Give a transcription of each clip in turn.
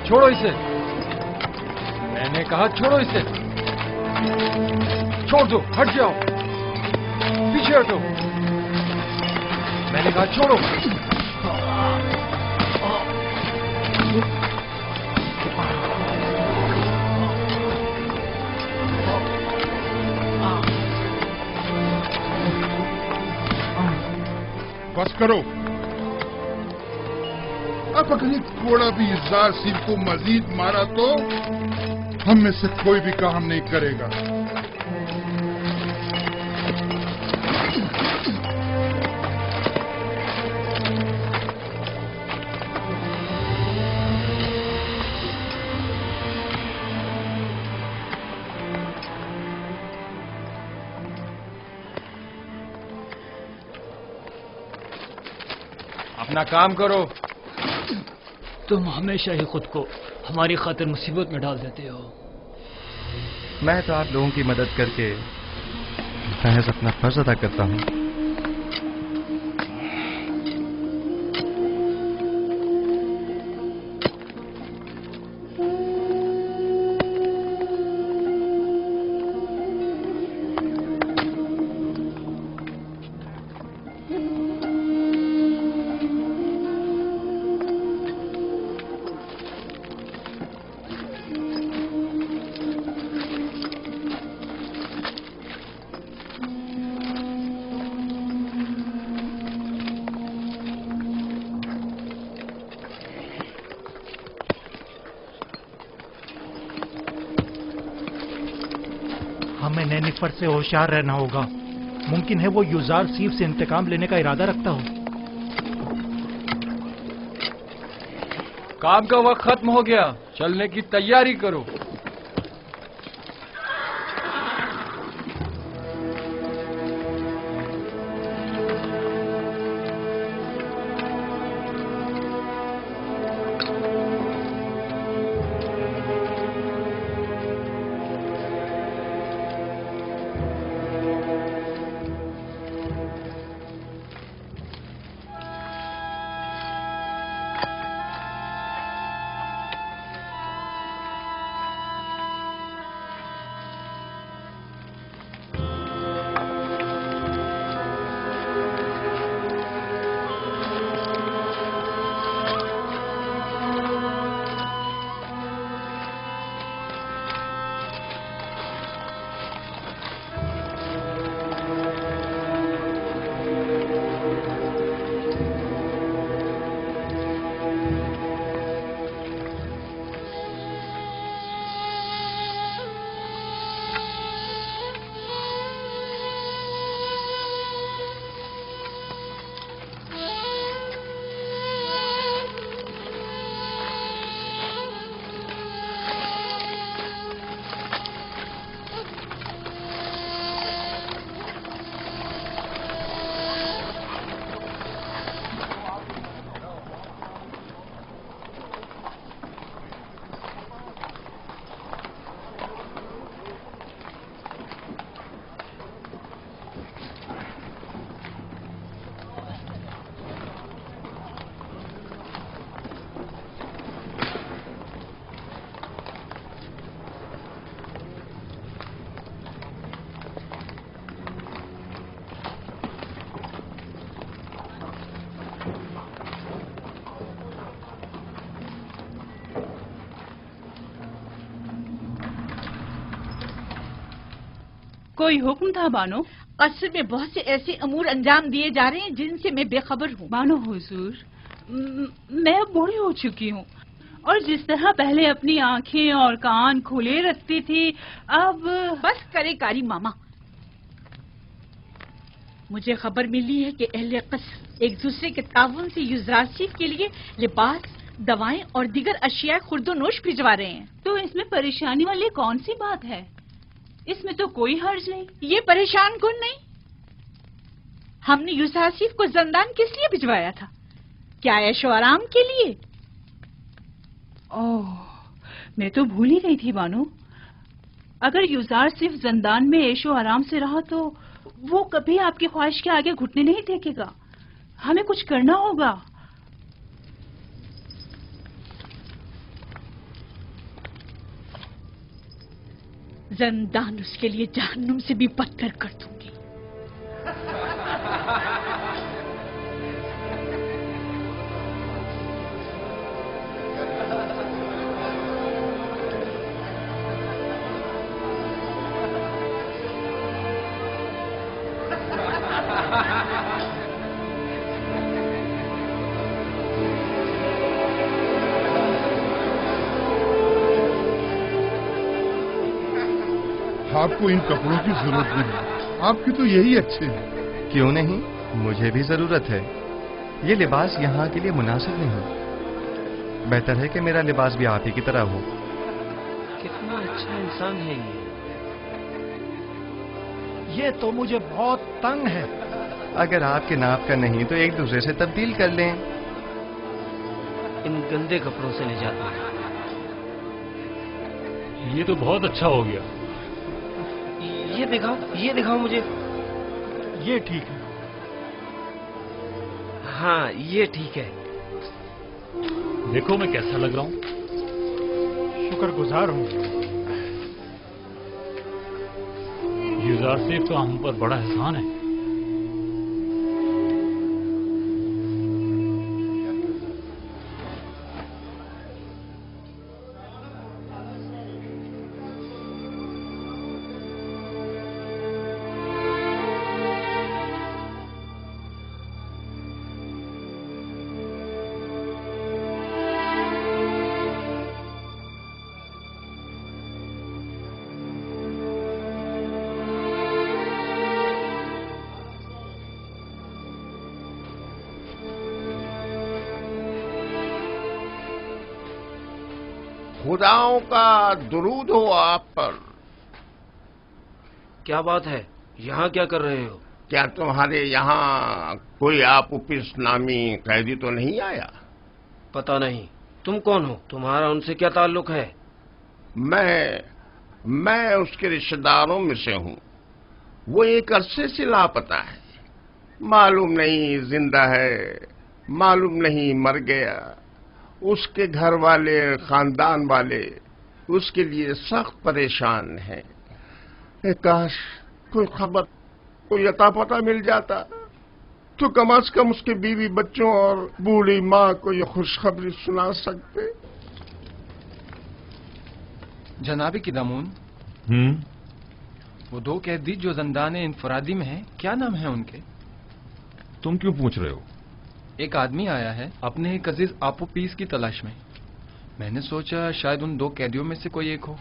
چھوڑو اسے، میں نے کہا چھوڑو اسے، چھوڑ دو، ہٹ جاؤ، پیچھے ہٹو، میں نے کہا چھوڑو۔ بس کرو، اب اگر یہ گھوڑا بھی یزدار سیف کو مزید مارا تو ہم میں سے کوئی بھی کام نہیں کرے گا۔ اپنا کام کرو۔ تم ہمیشہ ہی خود کو ہماری خاطر مصیبت میں ڈال دیتے ہو۔ میں تو آپ لوگوں کی مدد کر کے محض اپنا فرض ادا کرتا ہوں۔ ہمیں نینیفر سے ہوشیار رہنا ہوگا، ممکن ہے وہ یوزار سیف سے انتقام لینے کا ارادہ رکھتا ہو۔ کام کا وقت ختم ہو گیا، چلنے کی تیاری کرو۔ کوئی حکم تھا بانو؟ اصل میں بہت سے ایسے امور انجام دیے جا رہے ہیں جن سے میں بے خبر ہوں۔ بانو حضور، میں اب بوڑھی ہو چکی ہوں، اور جس طرح پہلے اپنی آنکھیں اور کان کھلے رکھتی تھی اب بس کرے کاری ماما۔ مجھے خبر ملی ہے کہ اہل قصر ایک دوسرے کے تعاون سے یوزراسیف کے لیے لباس، دوائیں اور دیگر اشیاء خرد و نوش بھجوا رہے ہیں۔ تو اس میں پریشانی والی کون سی بات ہے؟ اس میں تو کوئی حرج نہیں۔ یہ پریشان کن نہیں، ہم نے یوزراسیف کو زندان کس لیے بھجوایا تھا؟ کیا عیش و آرام کے لیے؟ اوہ، میں تو بھول ہی گئی تھی بانو۔ اگر یوزار صرف زندان میں عیش و آرام سے رہا تو وہ کبھی آپ کی خواہش کے آگے گھٹنے نہیں ٹیکے گا۔ ہمیں کچھ کرنا ہوگا۔ زندان اس کے لیے جہنم سے بھی بدتر کر دوں گی۔ آپ کو ان کپڑوں کی ضرورت نہیں، آپ کے تو یہی اچھے ہیں۔ کیوں نہیں؟ مجھے بھی ضرورت ہے۔ یہ لباس یہاں کے لیے مناسب نہیں۔ بہتر ہے کہ میرا لباس بھی آپ ہی کی طرح ہو۔ کتنا اچھا انسان ہے یہ تو مجھے بہت تنگ ہے۔ اگر آپ کے ناپ کا نہیں تو ایک دوسرے سے تبدیل کر لیں۔ ان گندے کپڑوں سے نجات ملے۔ یہ تو بہت اچھا ہو گیا۔ یہ دکھاؤ مجھے۔ یہ ٹھیک ہے۔ ہاں یہ ٹھیک ہے۔ دیکھو میں کیسا لگ رہا ہوں۔ شکر گزار ہوں۔ یوزار سیف کا ہم پر بڑا احسان ہے۔ خداؤں کا درود ہو آپ پر۔ کیا بات ہے؟ یہاں کیا کر رہے ہو؟ کیا تمہارے یہاں کوئی آپوپس نامی قیدی تو نہیں آیا؟ پتہ نہیں۔ تم کون ہو؟ تمہارا ان سے کیا تعلق ہے؟ میں اس کے رشتہ داروں میں سے ہوں۔ وہ ایک عرصے سے لاپتہ ہے، معلوم نہیں زندہ ہے، معلوم نہیں مر گیا۔ اس کے گھر والے، خاندان والے اس کے لیے سخت پریشان ہیں۔ کاش کوئی خبر، کوئی عطا پتہ مل جاتا تو کم از کم اس کے بیوی بچوں اور بوڑھی ماں کو یہ خوشخبری سنا سکتے۔ جناب قدامون، وہ دو قیدی جو زندان انفرادی میں ہیں، کیا نام ہے ان کے؟ تم کیوں پوچھ رہے ہو؟ ایک آدمی آیا ہے اپنے ایک عزیز آپوپیس کی تلاش میں۔ میں نے سوچا شاید ان دو قیدیوں میں سے کوئی ایک ہو۔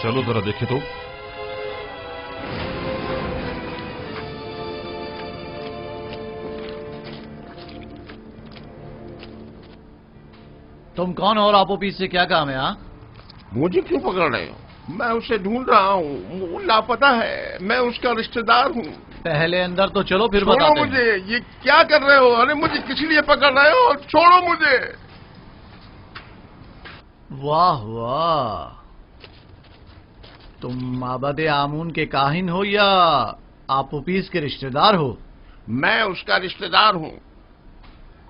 چلو ذرا دیکھے تو۔ تم کون اور آپوپیس سے کیا کام ہے؟ ہاں مجھے کیوں پکڑ رہے ہو؟ میں اسے ڈھونڈ رہا ہوں، وہ لاپتہ ہے، میں اس کا رشتہ دار ہوں۔ پہلے اندر تو چلو پھر چھوڑو بتاتے ہیں۔ مجھے، یہ کیا کر رہے ہو؟ ارے مجھے کس لیے پکڑ رہے ہو؟ چھوڑو مجھے۔ واہ واہ، تم معبد آمون کے کاہن ہو یا آپوپیس کے رشتہ دار ہو؟ میں اس کا رشتہ دار ہوں۔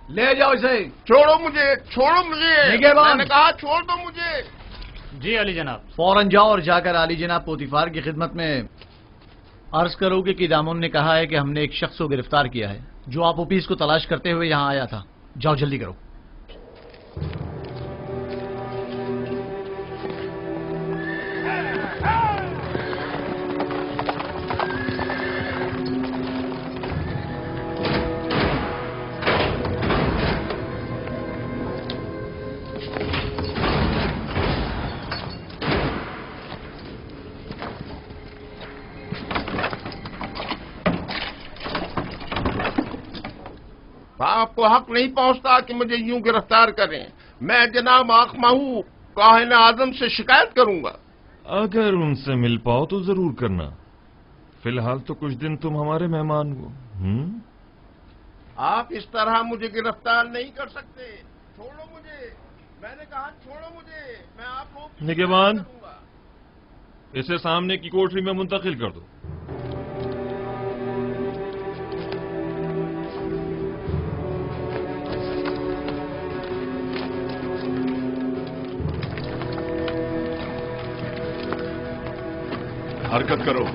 لے جاؤ اسے۔ چھوڑو مجھے، چھوڑو مجھے، نگہبان۔ میں نے کہا چھوڑ دو مجھے۔ جی علی جناب۔ فوراً جاؤ اور جا کر علی جناب پوتیفار کی خدمت میں عرض کرو کہ قدامون نے کہا ہے کہ ہم نے ایک شخص کو گرفتار کیا ہے جو آپوپیس کو تلاش کرتے ہوئے یہاں آیا تھا۔ جاؤ جلدی کرو۔ آپ کو حق نہیں پہنچتا کہ مجھے یوں گرفتار کریں۔ میں جناب آخمہو کاہن اعظم سے شکایت کروں گا۔ اگر ان سے مل پاؤ تو ضرور کرنا۔ فی الحال تو کچھ دن تم ہمارے مہمان ہو۔ آپ اس طرح مجھے گرفتار نہیں کر سکتے۔ چھوڑو مجھے، میں نے کہا چھوڑو مجھے، میں آپ کو نگہبان، اسے سامنے کی کوٹری میں منتقل کر دو۔ हरकत करो।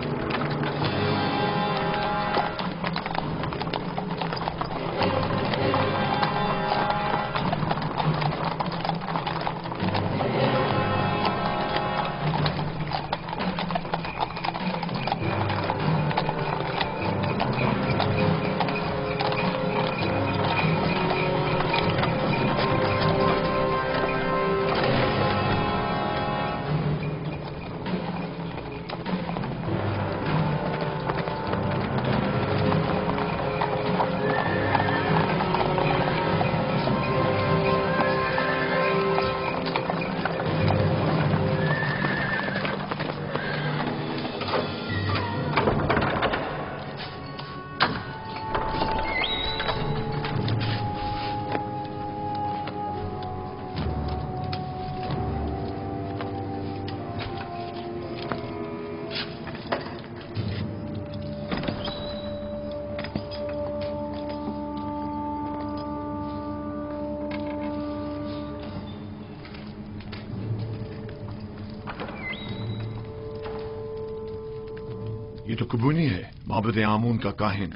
ये तो कुबूनी है, माबद आमून का काहिन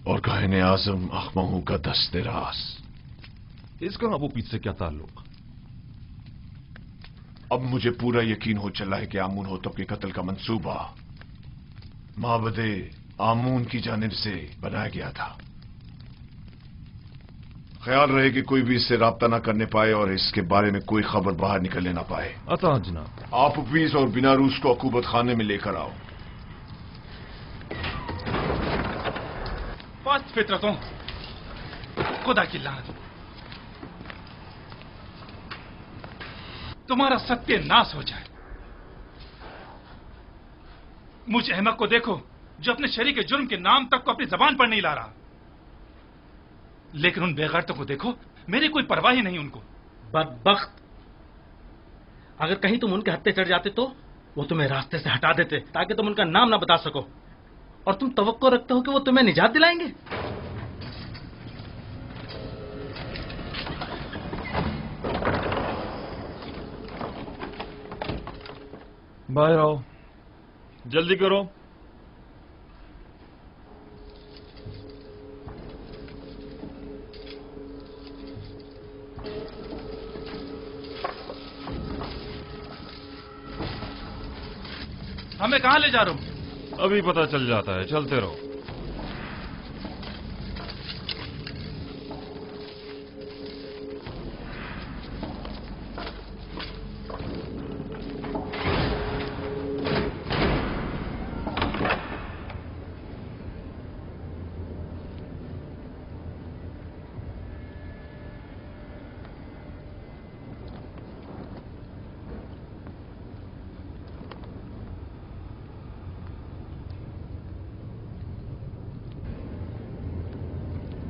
और काहिन आजम अखमहू का दस्ते रास। इसका अबू पीत से क्या ताल्लुक? अब मुझे पूरा यकीन हो चला है कि आमून होतब के कत्ल का मंसूबा माबद आमून की जानिब से बनाया गया था। ख्याल रहे कि कोई भी इससे राब्ता ना करने पाए और इसके बारे में कोई खबर बाहर निकलने ना पाए। अता जनाब। आप उपवीज और बिना रूस को अकूबत खाने में लेकर आओ। पांच फितरतों, खुदा की लानत, तुम्हारा सत्यानाश हो जाए। मुझ अहमक को देखो जो अपने शरीक के जुर्म के नाम तक को अपनी जबान पर नहीं ला रहा, लेकिन उन बेगैरतों को देखो, मेरी कोई परवाह ही नहीं उनको। बदबख्त, अगर कहीं तुम उनके हत्थे चढ़ जाते तो वो तुम्हें रास्ते से हटा देते ताकि तुम उनका नाम ना बता सको, और तुम तवक्को रखते हो कि वो तुम्हें निजात दिलाएंगे। बाहर आओ, जल्दी करो। हमें कहां ले जा रहे हो? अभी पता चल जाता है, चलते रहो।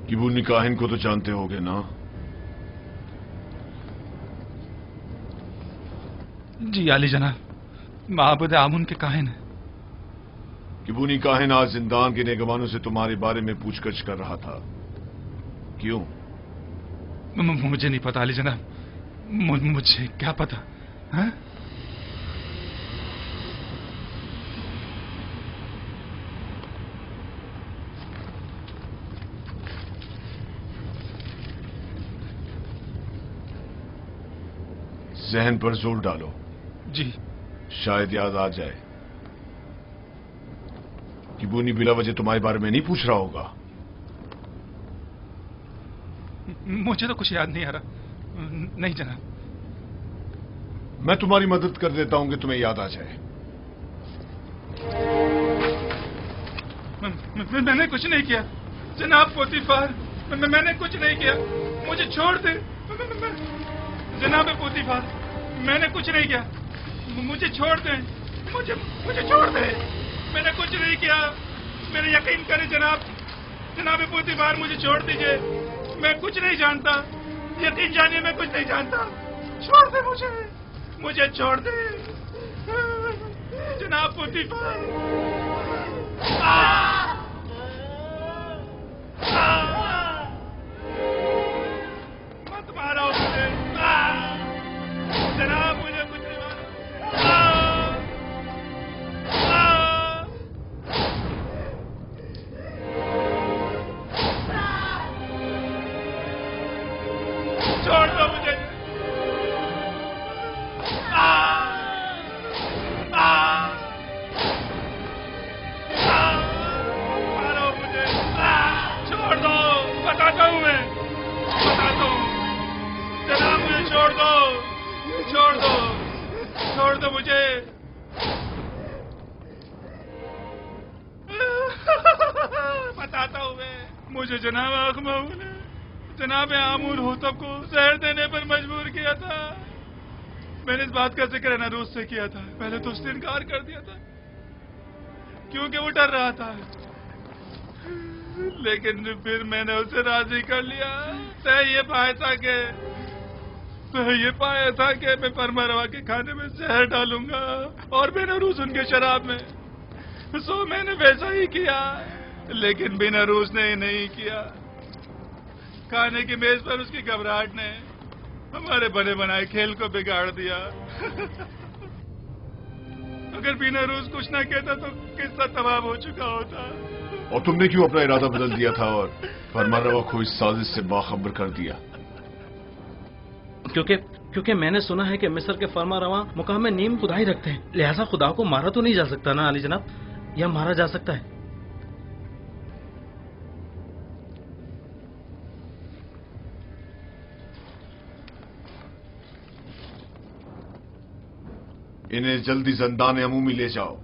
किबूनी काहिन को तो जानते होगे ना? जी आली जनाब, माबूद आमुन के काहिन है। किबूनी काहिन आज जिंदान के निगमानों से तुम्हारे बारे में पूछगछ कर रहा था, क्यों? मुझे नहीं पता आली जनाब, मुझे क्या पता है? जहन पर जोर डालो। जी। शायद याद आ जाए। किबूनी बिला वजह तुम्हारे बारे में नहीं पूछ रहा होगा। मुझे तो कुछ याद नहीं आ रहा। नहीं जनाब। मैं तुम्हारी मदद कर देता हूं कि तुम्हें याद आ जाए। मैंने कुछ नहीं किया जनाब पोतीफार, मैंने कुछ नहीं किया, मुझे छोड़ दे जनाब पोतीफार, मैंने कुछ नहीं किया, मुझे छोड़ दे, मुझे छोड़ दे, मैंने कुछ नहीं किया, मेरे यकीन करें जनाब पोतीफार, मुझे छोड़ दीजिए, मैं कुछ नहीं जानता, यकीन जानिए मैं कुछ नहीं जानता, छोड़ दे मुझे छोड़ दे जनाब पोतीफार। मत मारो मुझे जनाब, मुझे कुछ नहीं मारो। दो मुझे। बताता हूँ मैं, मुझे जनाब अखमाऊ ने जनाब आमूर होतब को जहर देने पर मजबूर किया था। मैंने इस बात का जिक्र अनारूस से किया था। पहले तो उसने इनकार कर दिया था क्योंकि वो डर रहा था, लेकिन फिर मैंने उसे राजी कर लिया। तय ये पाया था कि मैं फरमारवा के खाने में जहर डालूंगा और बेनारूस उनके शराब में। सो मैंने वैसा ही किया, लेकिन बेनारूस ने नहीं किया। खाने की मेज पर उसकी घबराहट ने हमारे बने बनाए खेल को बिगाड़ दिया। अगर बेनारूस कुछ ना कहता तो किस्सा तमाम हो चुका होता। और तुमने क्यों अपना इरादा बदल दिया था और फरमारवा को इस साजिश से बाखबर कर दिया? क्योंकि मैंने सुना है कि मिस्र के फरमारवा मुकाम में नीम खुदाई रखते हैं, लिहाजा खुदा को मारा तो नहीं जा सकता ना अली जनाब, या मारा जा सकता है? इन्हें जल्दी ज़िंदान अमूमी ले जाओ।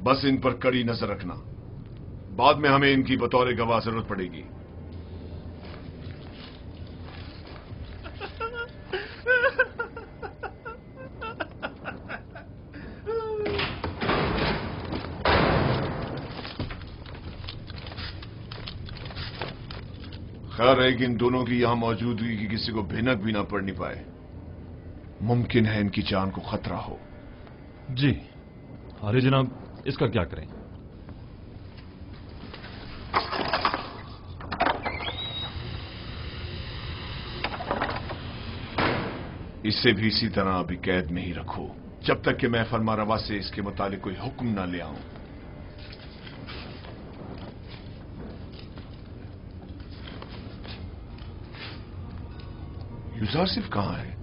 बस इन पर कड़ी नजर रखना, बाद में हमें इनकी बतौर गवाह जरूरत पड़ेगी। खैर है कि इन दोनों की यहां मौजूदगी की किसी को भिनक भी ना पड़नी पाए। मुमकिन है इनकी जान को खतरा हो। जी अरे जनाब, इसका क्या करें? इसे भी इसी तरह अभी कैद में ही रखो, जब तक कि मैं फरमारवा से इसके मुतालिक कोई हुक्म ना ले आऊं। यूजारसिफ कहां है?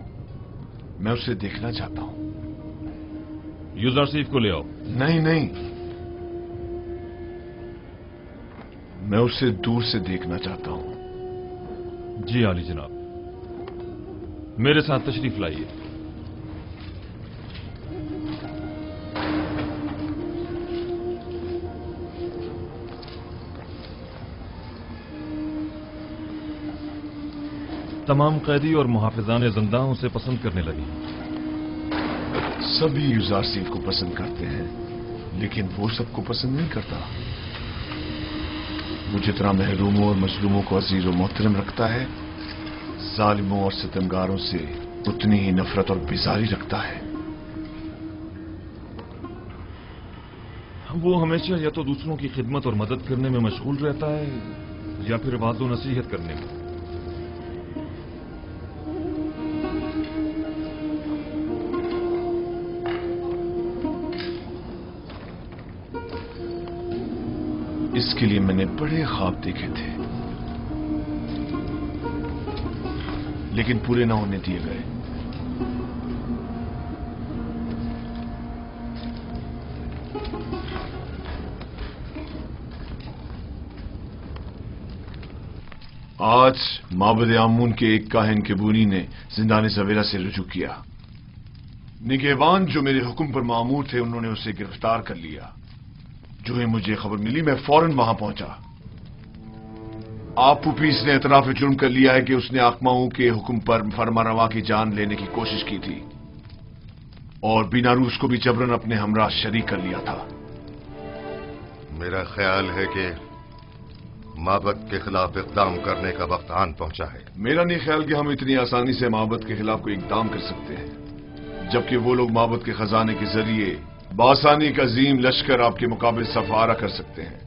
मैं उसे देखना चाहता हूं। यूजारसिफ को ले आओ। नहीं, मैं उसे दूर से देखना चाहता हूं। जी आली जनाब, मेरे साथ तशरीफ लाइए। तमाम कैदी और मुहाफिजान ज़िंदा उसे पसंद करने लगे। सभी यूजारसिफ को पसंद करते हैं, लेकिन वो सबको पसंद नहीं करता। वो जितना महरूमों और मजलूमों को अजीज और मोहतरम रखता है, जालिमों और सितमगारों से उतनी ही नफरत और बेजारी रखता है। वो हमेशा या तो दूसरों की खिदमत और मदद करने में मशगूल रहता है या फिर वाज़ो नसीहत करने में। इसके लिए मैंने बड़े ख्वाब देखे थे, लेकिन पूरे ना होने दिए गए। आज माबद आमून के एक काहिन केबूनी ने जिंदान सवेरा से रुजू किया। निगहबान जो मेरे हुक्म पर मामूर थे, उन्होंने उसे गिरफ्तार कर लिया। जो ही मुझे खबर मिली, मैं फौरन वहां पहुंचा। आप पुपीस ने इतराफ जुर्म कर लिया है कि उसने आकमाओं के हुक्म पर फरमारवा की जान लेने की कोशिश की थी और बेनारूस को भी जबरन अपने हमरा शरीक कर लिया था। मेरा ख्याल है कि माबद के खिलाफ इक़दाम करने का वक्त आन पहुंचा है। मेरा नहीं ख्याल कि हम इतनी आसानी से माबद के खिलाफ कोई इक़दाम कर सकते हैं, जबकि वो लोग माबद के खजाने के जरिए बासानी का अजीम लश्कर आपके मुकाबले सफारा कर सकते हैं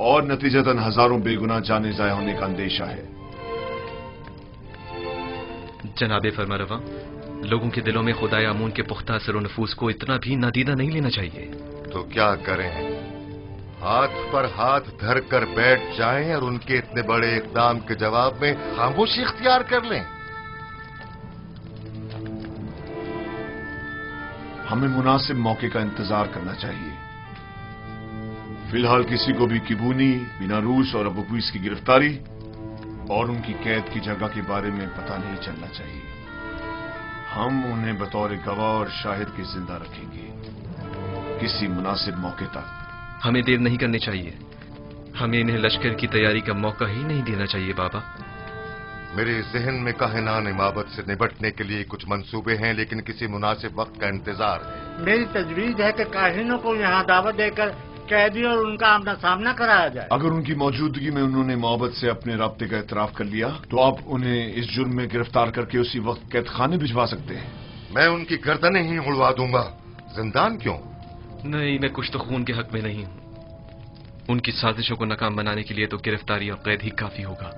और नतीजतन हजारों बेगुनाह जाने जाया होने का अंदेशा है। जनाबे फरमारवा, लोगों के दिलों में खुदाए आमून के पुख्ता असर और नफूस को इतना भी नादीदा नहीं लेना चाहिए। तो क्या करें? हाथ पर हाथ धर कर बैठ जाएं और उनके इतने बड़े इक़दाम के जवाब में खामोशी इख्तियार कर लें? हमें मुनासिब मौके का इंतजार करना चाहिए। फिलहाल किसी को भी किबूनी, बेनारूस और अबू कुवैस की गिरफ्तारी और उनकी कैद की जगह के बारे में पता नहीं चलना चाहिए। हम उन्हें बतौर गवाह और शाहिद के जिंदा रखेंगे किसी मुनासिब मौके तक। हमें देर नहीं करनी चाहिए। हमें इन्हें लश्कर की तैयारी का मौका ही नहीं देना चाहिए बाबा। मेरे जहन में काहिनान इमामत से निपटने के लिए कुछ मंसूबे हैं, लेकिन किसी मुनासिब वक्त का इंतजार है। मेरी तजवीज है कि काहिनों को यहाँ दावत देकर कैदी और उनका आमना सामना कराया जाए। अगर उनकी मौजूदगी में उन्होंने मोहब्बत से अपने राब्ते का एतराफ कर लिया तो आप उन्हें इस जुर्म में गिरफ्तार करके उसी वक्त कैद खाने भिजवा सकते हैं। मैं उनकी गर्दनें ही उड़वा दूंगा, जिंदान क्यों? नहीं, मैं कुछ तो खून के हक में नहीं हूं। उनकी साजिशों को नाकाम बनाने के लिए तो गिरफ्तारी और कैद ही काफी होगा।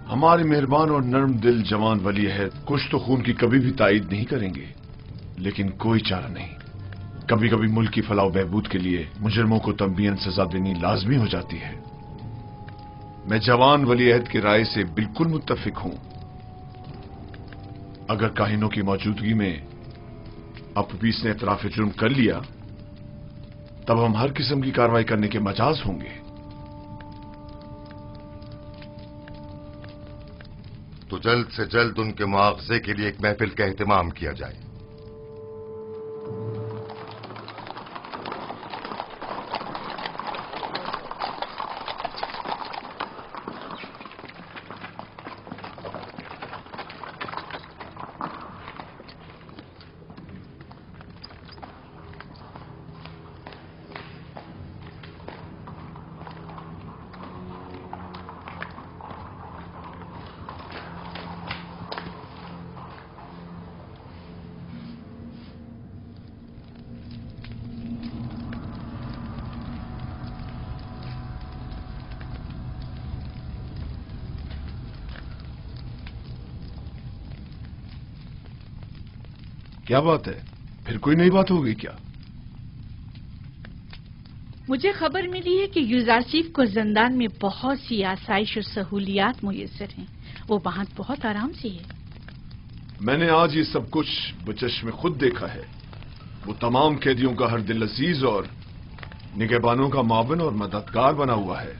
हमारे मेहरबान और नर्म दिल जवान वली अहद कुछ तो खून की कभी भी तायीद नहीं करेंगे, लेकिन कोई चारा नहीं। कभी कभी मुल्क की फलाह बहबूद के लिए मुजरिमों को तंबीहन सजा देनी लाजमी हो जाती है। मैं जवान वली अहद की राय से बिल्कुल मुत्तफिक हूं। अगर काहिनों की मौजूदगी में अपीस ने इतराफ जुर्म कर लिया तब हम हर किस्म की कार्रवाई करने के मजाज होंगे। तो जल्द से जल्द उनके मुआवजे के लिए एक महफिल का एहतमाम किया जाए। क्या बात है, फिर कोई नई बात हो गई क्या? मुझे खबर मिली है कि यूजारसीफ को जिंदान में बहुत सी आसाइश और सहूलियात मुयस्सर हैं। वो वहां बहुत आराम से है। मैंने आज ये सब कुछ बचश्मे खुद देखा है। वो तमाम कैदियों का हर दिल अजीज और निगहबानों का मावन और मददगार बना हुआ है।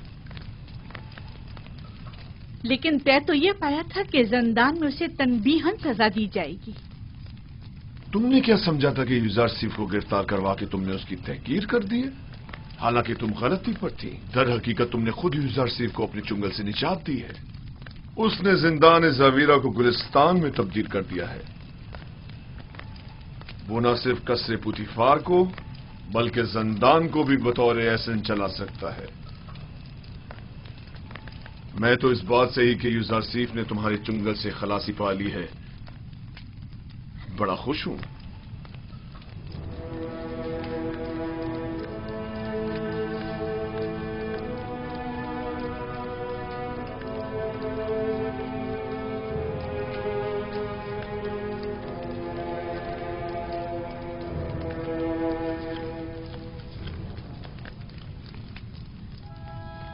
लेकिन तय तो ये पाया था कि जिंदान में उसे तनबीहन सजा दी जाएगी। तुमने क्या समझा था कि यूजारसीफ को गिरफ्तार करवा के तुमने उसकी तहकीर कर दी है? हालांकि तुम गलती पर थी। दर हकीकत तुमने खुद यूजारसीफ को अपनी चुंगल से निजात दी है। उसने जिंदान ज़वीरा को गुलिस्तान में तब्दील कर दिया है। वो न सिर्फ कसरे पुतिफार को बल्कि जिंदान को भी बतौर एहसन चला सकता है। मैं तो इस बात से ही कि यूजारसीफ ने तुम्हारी चुंगल से खलासी पा ली है बड़ा खुश हूं।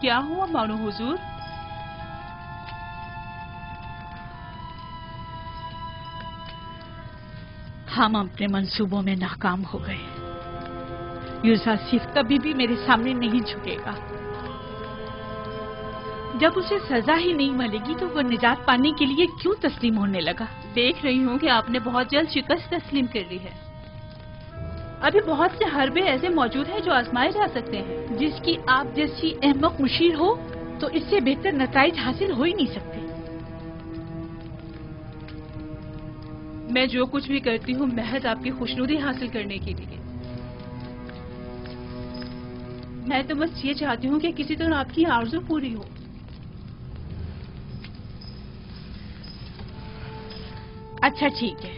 क्या हुआ मानो हुजूर? हम अपने मंसूबों में नाकाम हो गए। यूजारसीफ कभी भी मेरे सामने नहीं झुकेगा। जब उसे सजा ही नहीं मिलेगी तो वो निजात पाने के लिए क्यों तस्लीम होने लगा? देख रही हूँ कि आपने बहुत जल्द शिकस्त तस्लीम कर ली है। अभी बहुत से हरबे ऐसे मौजूद हैं जो आजमाए जा सकते हैं। जिसकी आप जैसी अहमक मुशीर हो तो इससे बेहतर नताइज हासिल हो ही नहीं सकते। मैं जो कुछ भी करती हूँ महज आपकी खुशनुदी हासिल करने के लिए। मैं तो बस ये चाहती हूँ कि किसी तरह आपकी आरज़ू पूरी हो। अच्छा ठीक है,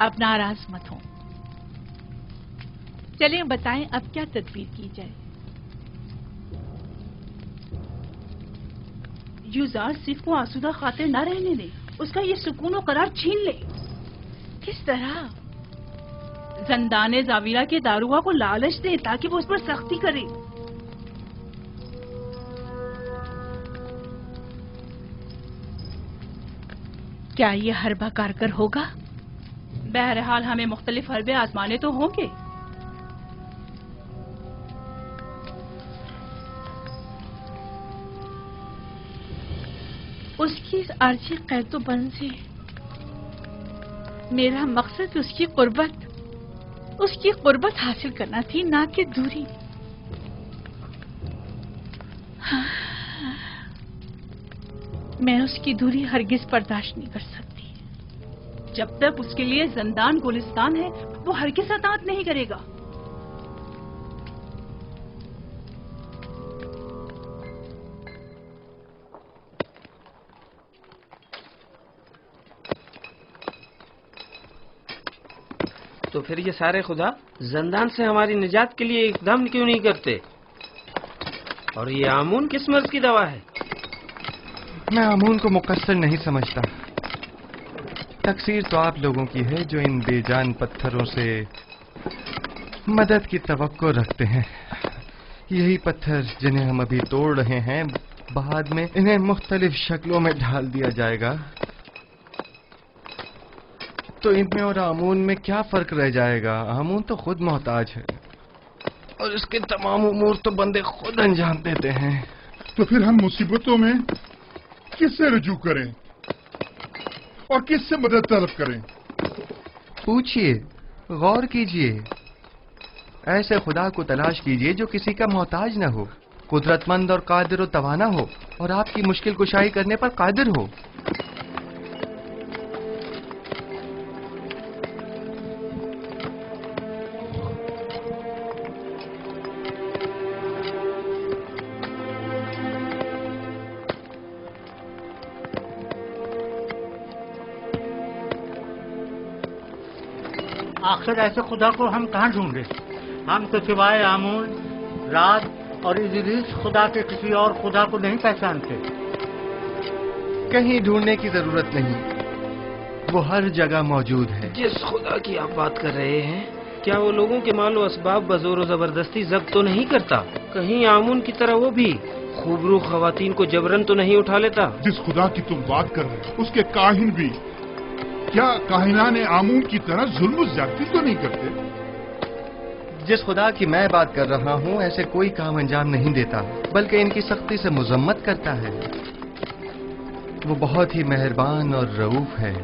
अब नाराज मत हो। चलें बताएं अब क्या तदबीर की जाए। यूजारसीफ को आसूदा खातिर न रहने दे, उसका ये सुकून और करार छीन ले। किस तरह? जिंदान ज़वीरा के दारुगा को लालच दे ताकि वो उस पर सख्ती करे। क्या ये हरबा कारगर होगा? बहरहाल हमें मुख्तलिफ हरबे आजमाने तो होंगे। उसकी इस आरजी कैदोबंद से मेरा मकसद उसकी कुर्बत हासिल करना थी, ना कि दूरी। मैं उसकी दूरी हरगिज बर्दाश्त नहीं कर सकती। जब तक उसके लिए जिंदान गुलिस्तान है वो हरगिज अतात नहीं करेगा। तो फिर ये सारे खुदा जिंदान से हमारी निजात के लिए इकदाम क्यों नहीं करते? और ये आमून किस मर्ज की दवा है? मैं आमून को मुकस्सर नहीं समझता। तकसीर तो आप लोगों की है जो इन बेजान पत्थरों से मदद की तवक्को रखते हैं। यही पत्थर जिन्हें हम अभी तोड़ रहे हैं, बाद में इन्हें मुख्तलिफ शक्लों में ढाल दिया जाएगा, तो इनमें और आमून में क्या फर्क रह जाएगा? आमून तो खुद मोहताज है और इसके तमाम उमूर तो बंदे खुद अंजाम देते हैं। तो फिर हम मुसीबतों में किससे रुजू करें और किससे मदद तलब करें? पूछिए, गौर कीजिए, ऐसे खुदा को तलाश कीजिए जो किसी का मोहताज न हो, कुदरतमंद और कादिर और तवाना हो और आपकी मुश्किल कुशाई करने पर कादिर हो। आखिर ऐसे खुदा को हम कहाँ ढूंढे? हम तो सिवाय आमून, रात और इजरीस खुदा के किसी और खुदा को नहीं पहचानते। कहीं ढूंढने की जरूरत नहीं, वो हर जगह मौजूद है। जिस खुदा की आप बात कर रहे हैं, क्या वो लोगों के मालो असबाब बजोर जबरदस्ती जब्त तो नहीं करता? कहीं आमून की तरह वो भी खूबरू खवातीन को जबरन तो नहीं उठा लेता? जिस खुदा की तुम बात कर रहे हो, उसके काहिन भी क्या काहिनान आमून की तरह जुल्म ज्यादती तो नहीं करते? जिस खुदा की मैं बात कर रहा हूँ ऐसे कोई काम अंजाम नहीं देता, बल्कि इनकी सख्ती से मुजम्मत करता है। वो बहुत ही मेहरबान और रऊफ है।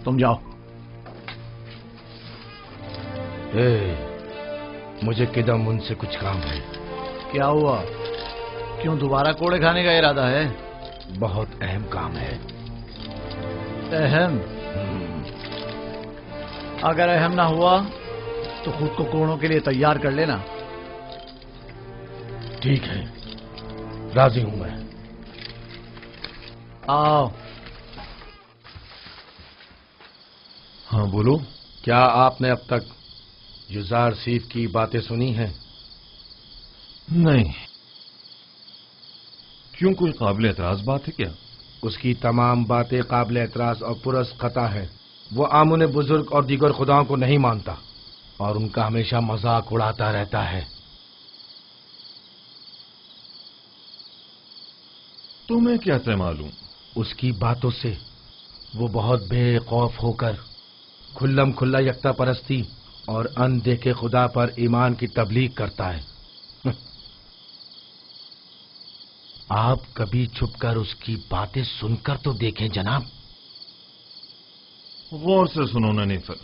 तुम जाओ। मुझे किदम उनसे कुछ काम है। क्या हुआ? क्यों दोबारा कोड़े खाने का इरादा है? बहुत अहम काम है। अहम? अगर अहम ना हुआ तो खुद को कोड़ों के लिए तैयार कर लेना। ठीक है, राजी हूं मैं। आओ। हाँ बोलो। क्या आपने अब तक युजार सीफ की बातें सुनी हैं? नहीं। क्यों, कोई काबिल एतराज बात है क्या? उसकी तमाम बातें काबिल एतराज और पुरस खता है। वो आमुन बुजुर्ग और दीगर खुदाओं को नहीं मानता और उनका हमेशा मजाक उड़ाता रहता है। तुम्हें कैसे मालूम? उसकी बातों से वो बहुत बेखौफ होकर खुल्लम खुल्ला यकता परस्ती और अनदेखे खुदा पर ईमान की तबलीग करता है। आप कभी छुपकर उसकी बातें सुनकर तो देखें जनाब। गौर से सुनो ननीफर,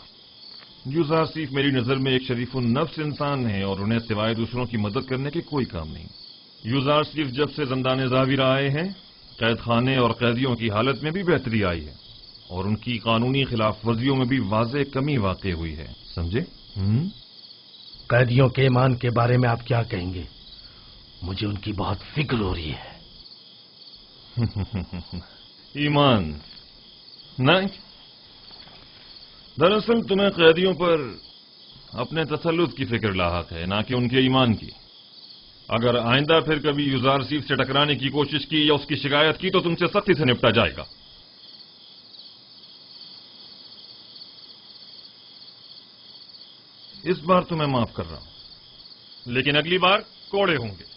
यूजारसीफ मेरी नजर में एक शरीफुन नफ्स इंसान है और उन्हें सिवाय दूसरों की मदद करने के कोई काम नहीं। यूजारसीफ जब से ज़ंदाने ज़ाविर आए हैं, कैद खाने और कैदियों की हालत में भी बेहतरी आई है और उनकी कानूनी खिलाफ वर्जियों में भी वाज़ेह कमी वाक़ई हुई है। समझे? कैदियों के ईमान के बारे में आप क्या कहेंगे? मुझे उनकी बहुत फिक्र हो रही है। ईमान नहीं, दरअसल तुम्हें कैदियों पर अपने तसल्लुत की फिक्र लाहक है, ना कि उनके ईमान की। अगर आइंदा फिर कभी यूजारसीफ से टकराने की कोशिश की या उसकी शिकायत की तो तुमसे सख्ती से निपटा जाएगा। इस बार तो मैं माफ कर रहा हूं, लेकिन अगली बार कोड़े होंगे।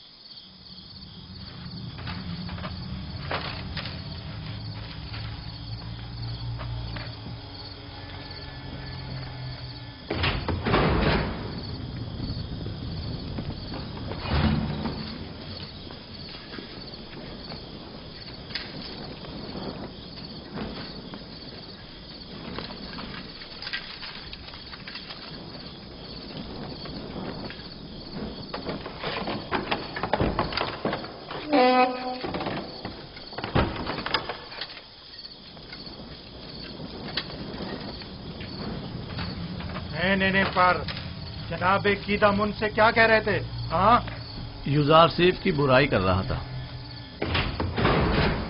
नेने पर जनाब कीदम उनसे क्या कह रहे थे? हाँ, यूजारसीफ की बुराई कर रहा था।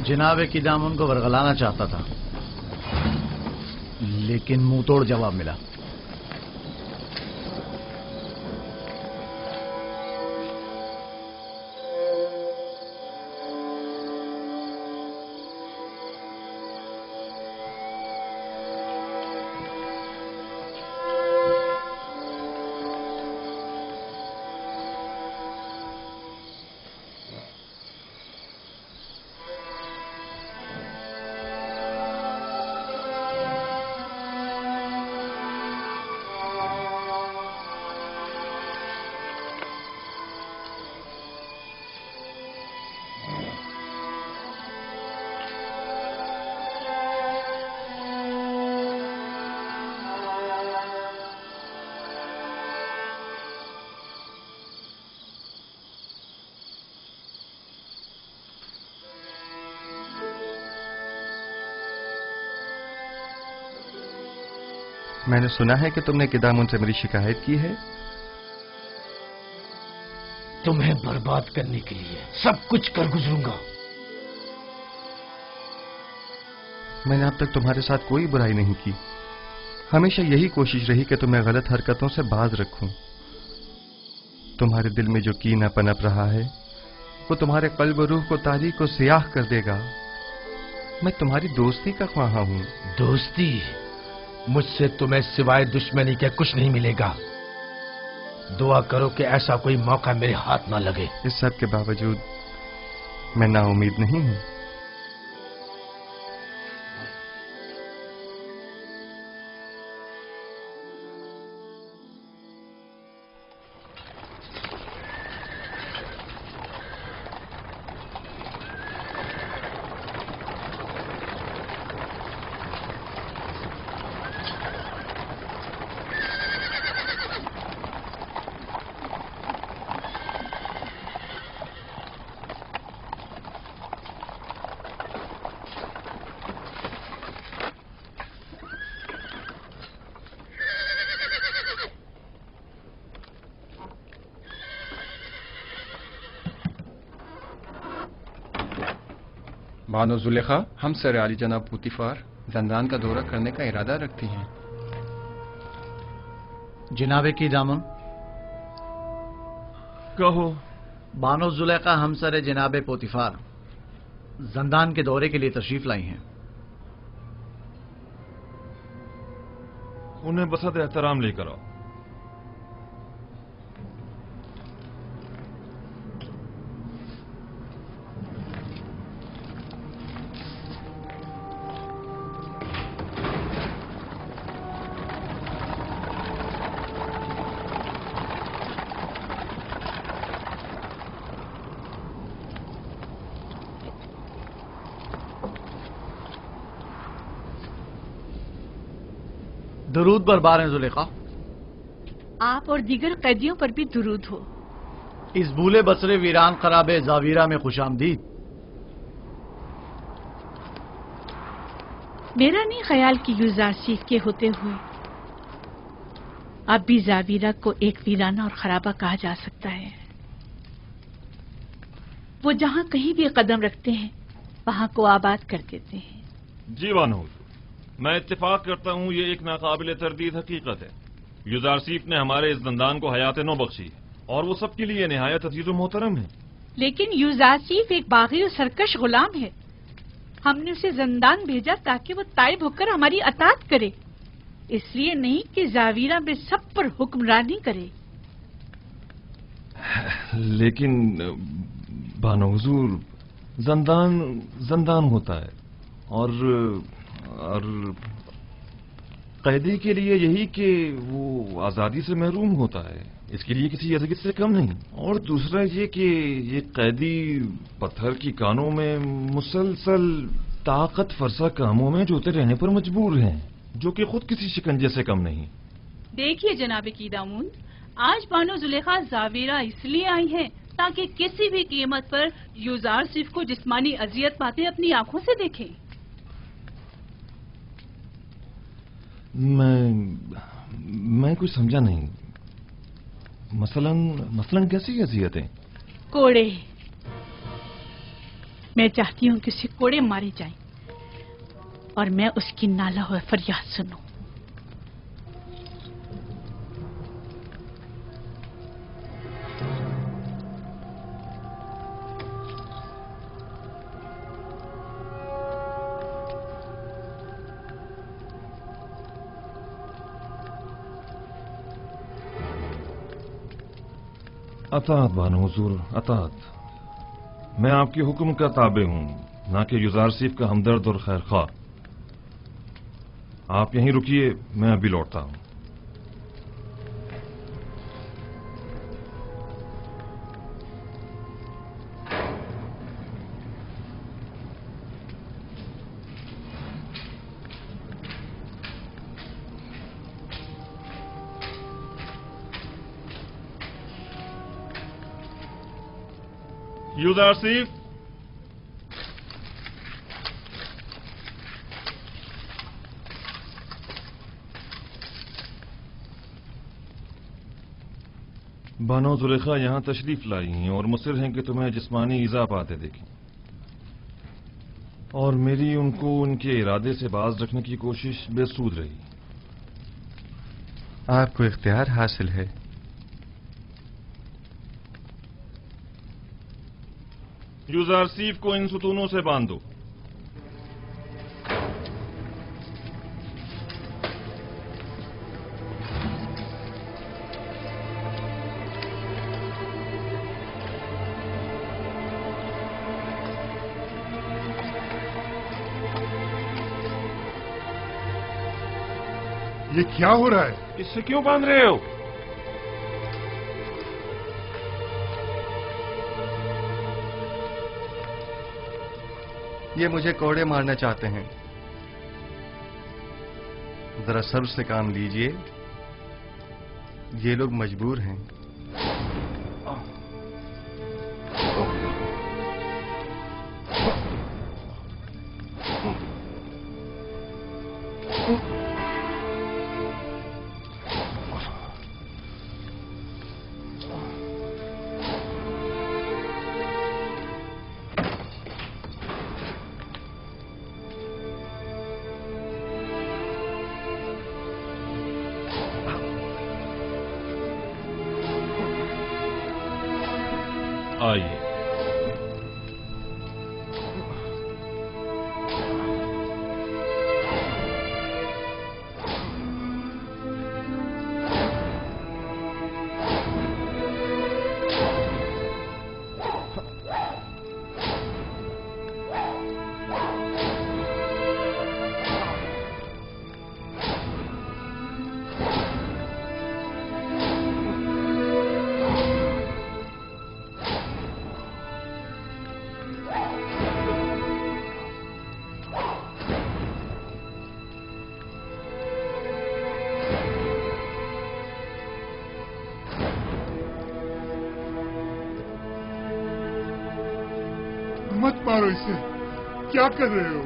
जनाब कीदम उनको बरगलाना चाहता था, लेकिन मुंह तोड़ जवाब मिला। मैंने सुना है कि तुमने किदामुन से मेरी शिकायत की है। तुम्हें बर्बाद करने के लिए सब कुछ कर गुजरूंगा। मैंने अब तक तुम्हारे साथ कोई बुराई नहीं की। हमेशा यही कोशिश रही कि तुम्हें गलत हरकतों से बाज रखूं। तुम्हारे दिल में जो कीना पनप रहा है वो तुम्हारे कल्ब रूह को तारीख को सियाह कर देगा। मैं तुम्हारी दोस्ती का ख्वाहा हूं। दोस्ती? मुझसे तुम्हें सिवाय दुश्मनी के कुछ नहीं मिलेगा। दुआ करो कि ऐसा कोई मौका मेरे हाथ ना लगे। इस सब के बावजूद मैं नाउमीद नहीं हूं। बानो जुलेखा, हम सर आली जनाब पुतिफार जंदान का दौरा करने का इरादा रखती हैं। जनाबे की दामन कहो। बानो जुलेखा हमसर जनाबे पोतिफार जंदान के दौरे के लिए तशरीफ लाई हैं। उन्हें बसत एहतराम लेकर आओ। درود بر بار زلیخا. آپ اور دیگر قیدیوں پر بھی درود ہو. اس بھولے بسرے ویران خراب زاویرہ میں خوش آمدید. میرا نہیں خیال کہ یوزارسیف کے ہوتے ہوئے اب بھی زاویرہ کو ایک ویرانہ اور خرابہ کہا جا سکتا ہے. وہ جہاں کہیں بھی قدم رکھتے ہیں وہاں کو آباد کر دیتے ہیں. جی بانو، میں اتفاق کرتا ہوں یہ ایک ناقابل تردید حقیقت ہے. یوزارسیف نے ہمارے اس زندان کو حیات نو بخشی اور وہ سب کے لیے نہایت عزیز و محترم ہے. لیکن یوزارسیف ایک باغی اور سرکش غلام ہے. ہم نے اسے زندان بھیجا تاکہ وہ تائب ہو کر ہماری اطاعت کرے، اس لیے نہیں کہ زاویرہ میں سب پر حکمرانی کرے. لیکن بانو حضور، زندان ہوتا ہے اور قیدی کے لیے یہی کہ وہ آزادی سے محروم ہوتا ہے، اس کے لیے کسی اذیت سے کم نہیں. اور دوسرا یہ کہ یہ قیدی پتھر کی کانوں میں مسلسل طاقت فرسا کاموں میں جوتے رہنے پر مجبور ہیں، جو کہ خود کسی شکنجے سے کم نہیں. دیکھیے جناب قیدامون، آج بانو زلیخا زاویرہ اس لیے آئی ہیں تاکہ کسی بھی قیمت پر یوزارسیف کو جسمانی اذیت پاتے اپنی آنکھوں سے دیکھیں. میں کچھ سمجھا نہیں. مثلاً کیسی اذیتیں؟ کوڑے. میں چاہتی ہوں کہ اسے کوڑے مارے جائیں اور میں اس کی نالہ و فریاد سنوں. اطاعت بانو حضور، اطاعت. میں آپ کے حکم کا تابع ہوں، نہ کہ یوزارسیف کا ہمدرد اور خیر خواہ. آپ یہیں رکیے، میں ابھی لوٹتا ہوں. یوزارسیف، بانو زلیخا یہاں تشریف لائی ہیں اور مصر ہیں کہ تمہیں جسمانی ایذا پاتے دیکھیں، اور میری ان کو ان کے ارادے سے باز رکھنے کی کوشش بے سود رہی. آپ کو اختیار حاصل ہے. یوزارسیف کو ان ستونوں سے باندھ دو. یہ کیا ہو رہا ہے؟ اس سے کیوں باندھ رہے ہو؟ یہ مجھے کوڑے مارنا چاہتے ہیں. ذرا صبر سے کام لیجئے، یہ لوگ مجبور ہیں. آئیے. मारो इसे। क्या कर रहे हो?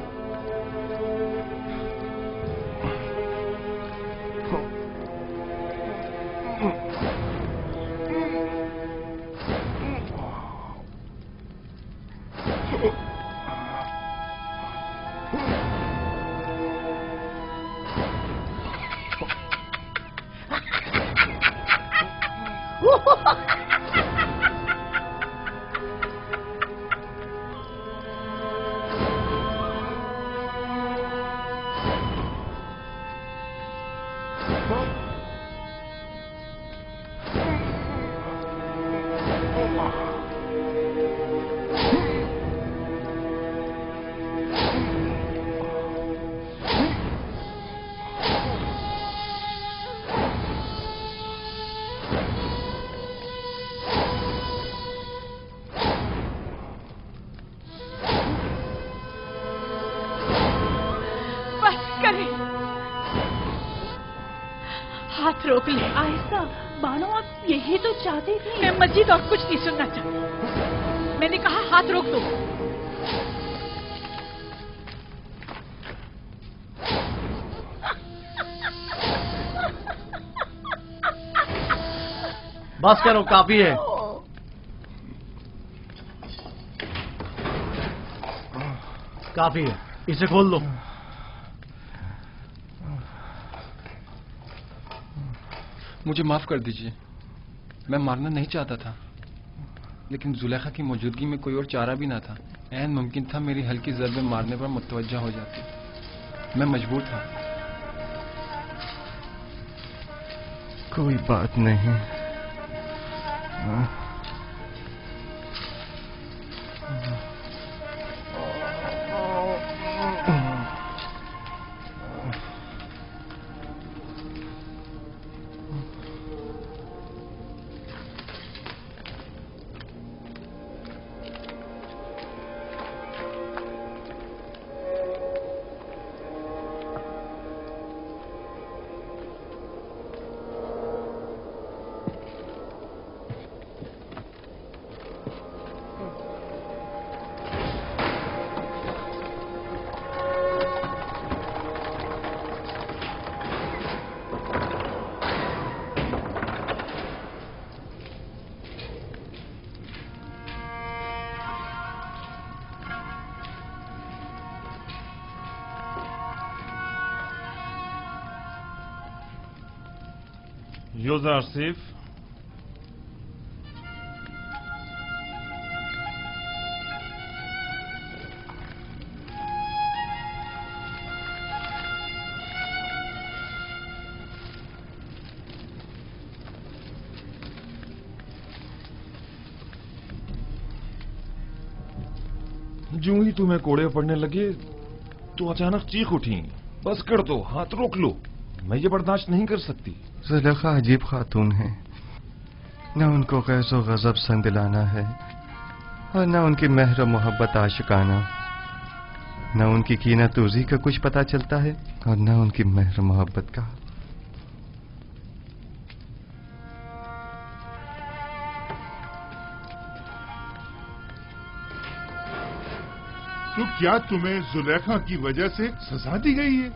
हाथ रोक ले। आयशा, बानो आप यही तो चाहती थी। मैं मजीद और कुछ नहीं सुनना चाहती। मैंने कहा हाथ रोक दो। बस करो, काफी है। काफी है, इसे खोल दो। मुझे माफ कर दीजिए, मैं मारना नहीं चाहता था, लेकिन जुलेखा की मौजूदगी में कोई और चारा भी ना था। ऐन मुमकिन था मेरी हल्की ज़रबे मारने पर मुतवज्जा हो जाती। मैं मजबूर था। कोई बात नहीं। यूज़ारसीफ, जूं ही तुम्हें कोड़े पड़ने लगे तो अचानक चीख उठी। बस कर दो, हाथ रोक लो, मैं ये बर्दाश्त नहीं कर सकती। जुलेखा अजीब खातून है, न उनको गैज़ो गज़ब संदिलाना है और न उनकी मेहर मोहब्बत आशिकाना। न उनकी कीना तूज़ी का कुछ पता चलता है और न उनकी मेहर मोहब्बत का। तो क्या तुम्हें जुलेखा की वजह से सजा दी गई है?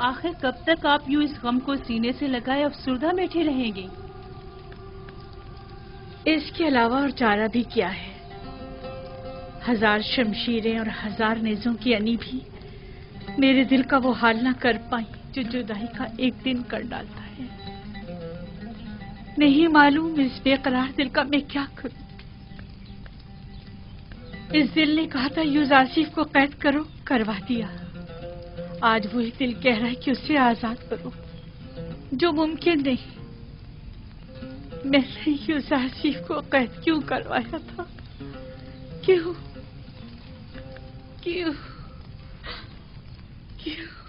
आखिर कब तक आप यूं इस गम को सीने से लगाए अफसुर्दा बैठे रहेंगे? इसके अलावा और चारा भी क्या है? हजार शमशीरें और हजार नेज़ों की अनी भी मेरे दिल का वो हाल ना कर पाई जो जुदाई का एक दिन कर डालता है। नहीं मालूम इस बेकरार दिल का मैं क्या करूं। इस दिल ने कहा था यूज़ारसीफ को कैद करो, करवा दिया। आज वही दिल कह रहा है कि उसे आजाद करो। जो मुमकिन नहीं। मैंने यूजारसीफ को कैद क्यों करवाया था? क्यों क्यों क्यों?